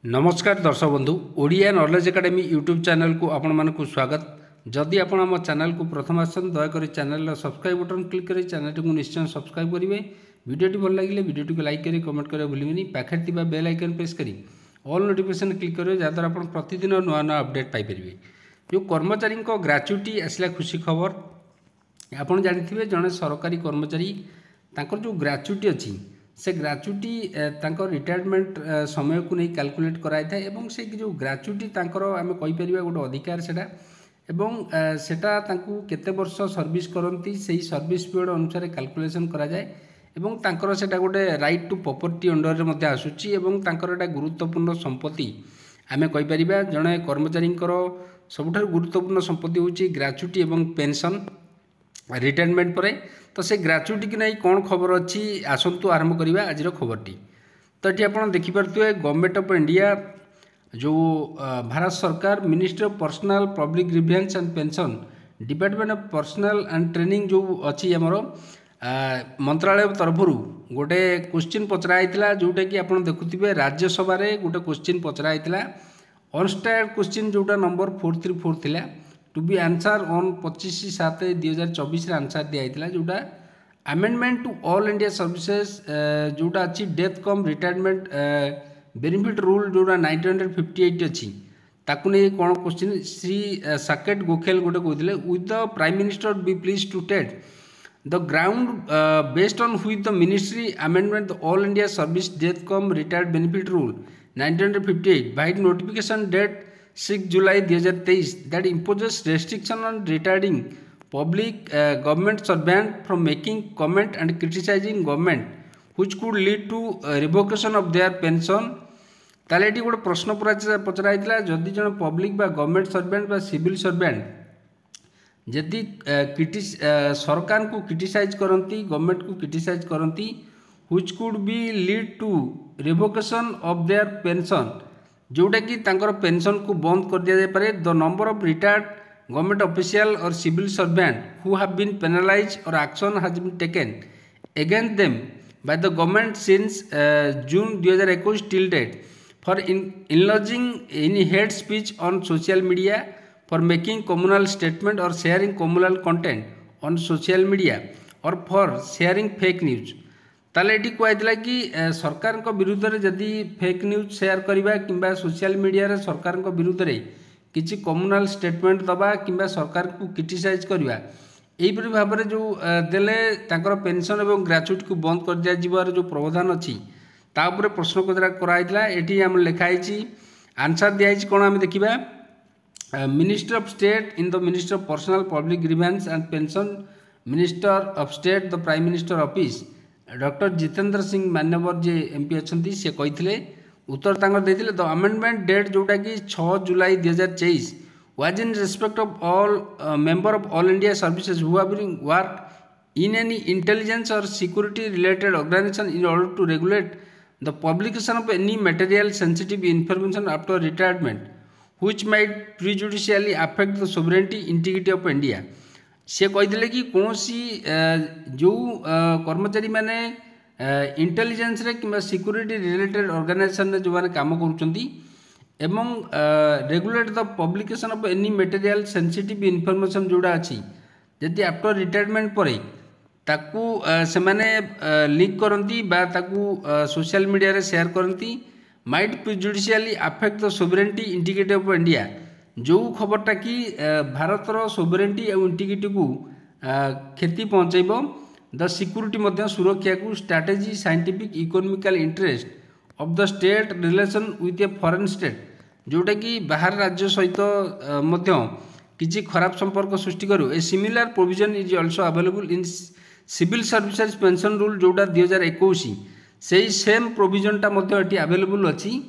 नमस्कार दर्शक बंधु Odia knowledge academy YouTube channel को आपण मानक स्वागत। जदि आपण आम चैनल को प्रथम आसन दयाकोरी चैनल सब्सक्राइब बटन क्लिक करी चैनल को निश्चय सब्सक्राइब करेंगे। वीडियोटी भल लगे वीडियोटी को लाइक करी कमेंट करें भूलिए। पाखे थी बेल आइकन प्रेस करी ऑल नोटिफिकेशन क्लिक करेंगे जहाँद्वारा आप प्रतिदिन नुआ नुआ अपडेट पाइपर। जो कर्मचारी ग्राच्युटी आसला खुशी खबर आपड़ जानी जड़े सरकारी कर्मचारी जो ग्राच्युटी अच्छी से ग्राच्युटी रिटायरमेंट समय को नहीं कैलकुलेट कराई था एवं से जो ग्राच्युटी आम कहीपर गोटे अधिकार सेटा एवं सेटा केते वर्ष सर्विस करती से सर्विस पीरियड अनुसार कैलकुलेशन करा जाए एवं तांकर सेटा गोटे राइट टू प्रॉपर्टी अंडर में आसूची एवं तांकर एटा गुरुत्वपूर्ण संपत्ति आम कहीपर। जड़े कर्मचारी सबुठ गुरुत्वपूर्ण संपत्ति होची ग्राच्युटी एवं पेंशन रिटायरमेंट पर। तो से ग्राच्युटी की नहीं कौन खबर अच्छी आसतु आरंभ करवा आज खबरटी। तो ये आप देखिपे गवर्नमेंट ऑफ इंडिया जो भारत सरकार ministry of personnel public grievance and pension department of personal and training जो अच्छी आमर मंत्रालय तरफ गोटे क्वेश्चन पचराई जोटा कि आप देखुए राज्यसभा गोटे क्वेश्चन पचराई अनस्टैंड क्वेश्चन जोटा नंबर 434 थिला to be answer on 25/7/2024 answer दिया जोटा amendment to all India services जोटा अच्छी death cum retirement benefit rule जोटा 1958 अच्छी ताकू नहीं कौन क्वेश्चन श्री साकेत गोखेल गोटे कहते with the prime minister be please to state the ground based on which the ministry amendment the all India service death cum retired benefit rule 1958 by notification date 6 July 2023 that imposes restriction on retarding public government servant from making comment and criticizing government which could lead to revocation of their pension। ताले ये गोटे प्रश्न पचराई जदि जन public बा government servant बा civil servant जदि सरकार को क्रिटिसाइज करती गवर्नमेंट को क्रिटिसाइज करती which could be lead to revocation of their pension जोटा कि तांकर पेंशन को बंद कर दिया जाए पारे। The number of retired government official और civil servant who have been penalise और action has been taken against them by the government since June 2021 till date for indulging in hate speech on social media for making communal statement और sharing communal content on social media और for sharing fake news. ताले ये कहला कि सरकार विरुद्ध में जदि फेक न्यूज शेयर करवा कि सोशल मीडिया रे सरकार विरुद्ध में किसी कम्युनल स्टेटमेंट दबा कि सरकार को क्रिटिसाइज करवा यहीपरि भाव में जो देले पेंशन और ग्राच्युटी को बंद कर दिया जीवार जो प्रावधान अच्छी तापर प्रश्न कराइला ये आम लिखाई आंसर दिखाई कौन आम देखा minister of state in the minister of personnel public grievance and pension minister of state the prime minister office doctor Jitendra Singh मान्यवर जे एमपी अच्छा सी कहते उत्तर देते द अमेंडमेंट डेट जोटा कि 6 July 2023 was in respect of all member of all India services who have work in any intelligence और security related organisation in order to regulate the publication of any material sensitive information after retirement which might prejudicially affect the sovereignty integrity of India. से कहते कि कौन जो कर्मचारी माने intelligence रे कि सिक्योरिटी रिलेटेड ऑर्गेनाइजेशन जो माने काम करुँच regulate the publication of any material sensitive information जोड़ा अच्छी जदि आफ्टर रिटायरमेंट पर ताकू से माने लीक करती सोशल मीडिया रे शेयर करती might prejudicially affect the sovereignty integrity of India जो खबरटा कि भारतर सोवरेनिटी और इंटीग्रिटी को क्षति पहुँचब द सिक्योरिटी सुरक्षा को strategy scientific economical interest of the state relation with a foreign state जोटा कि बाहर राज्य सहित किसी खराब संपर्क सृष्टि करू। A similar provision is also available in civil services pension rule जोटा 2021 से सेम प्रोविजनटा अवेलेबल अच्छी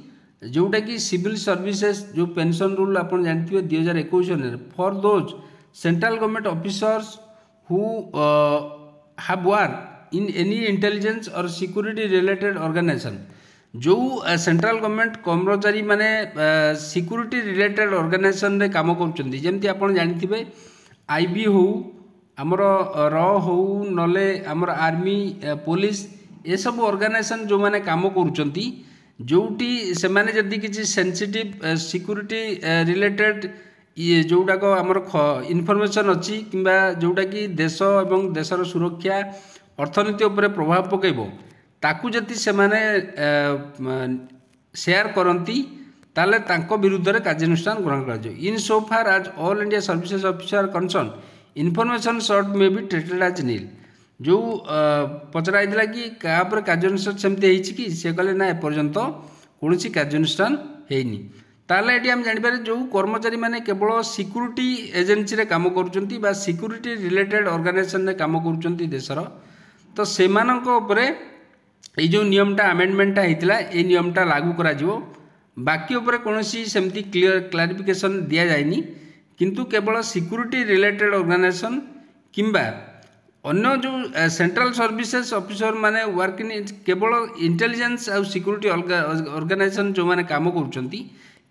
जोटा कि सिविल सर्विसेज जो पेंशन रूल आप जानते हैं 2021 for those central government officers who have work in any intelligence और सिक्योरिटी रिलेटेड ऑर्गेनाइजेशन जो सेंट्रल गवर्नमेंट कर्मचारी माने सिक्योरिटी रिलेटेड ऑर्गेनाइजेशन रे काम करछंती जेमती आप जानते आईबी हो आमर र हो नले आमर आर्मी पुलिस ये सब ऑर्गेनाइजेशन जो माने काम करुछंती जोटी से माने जदि किसी सेंसिटिव सिक्यूरिटी रिलेटेड ये जोटाक आमर इनफॉरमेशन अच्छी किंबा जोटा कि देश एवं देशर सुरक्षा अर्थनीति उपर प्रभाव पकेब ताकू जदि से माने शेयर करती ताले तांको विरुद्ध रे कार्यानुष्ठान ग्रहण कर इन so far as all India services officer concern information short may be treated as nil जो पचराइला कि क्या कार्यानुष्ठान सेमती कि सी कहले ना एपर्यंत कौन कार्यानुष्ठान होनी ताले ये आम जापर जो कर्मचारी मैंने केवल सिक्यूरीटी एजेन्सी रे काम कर सिक्यूरीटी रिलेटेड ऑर्गेनाइजेशन रे काम कर देशर तो से ये जो नियमटा आमेंडमेंटा होता है नियमटा लागू करा बाकी उपर कौन सेमती क्लियर क्लारिफिकेशन दि जाएनी किंतु केवल सिक्यूरीटी रिलेटेड ऑर्गेनाइजेशन किंबा अन्य जो सेंट्रल सर्विसेज ऑफिसर माने वर्क इन केवल इंटेलिजेंस और सिक्यूरीटी ऑर्गेनाइजेशन जो माने काम करुँच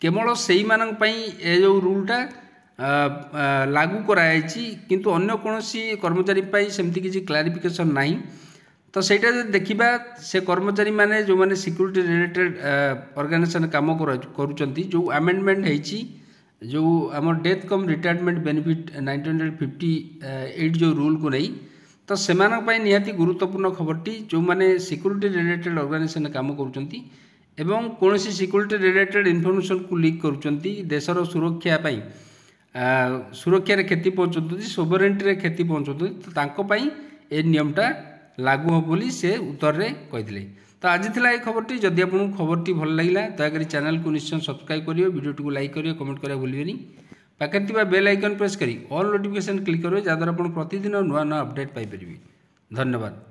केवल से जो रूलटा लागू कराई किंतु अन्य कौन कर्मचारी सेमती किसी क्लारिफिकेशन नहीं तो सहीटा देखा से कर्मचारी माने जो माने सिक्यूरीटी रिलेटेड ऑर्गेनाइजेशन काम करुँच जो आमेंडमेंट होती जो आम डेथ कम रिटायरमेंट बेनिफिट 1958 जो रूल को नहीं तो से निहाती गुरुत्वपूर्ण खबरटी जो माने सिक्यूरीटी रिलेटेड ऑर्गेनाइजेशन काम करुँच एवं कौन सिक्यूरीटी रिलेटेड इनफॉरमेशन को लीक करुँच देशर सुरक्षा सुरक्षा क्षति पहुँचाते सोवरेनिटी क्षति पहुँचाते तो ये नियमटा लागू हो बोली से उत्तर रे कहते तो आज थिला खबरटी जदि आपको खबरटी भल लगा दयाकोरी चैनल को निश्चय सब्सक्राइब करियो वीडियो को लाइक करियो कमेंट करिया भूलिबेनी पाखे थिबा बेल आइकन प्रेस करी ऑल नोटिफिकेशन क्लिक करियो जहाँद्वारा आप प्रतिदिन नुआ नुआ अपडेट पाई परिबे। धन्यवाद।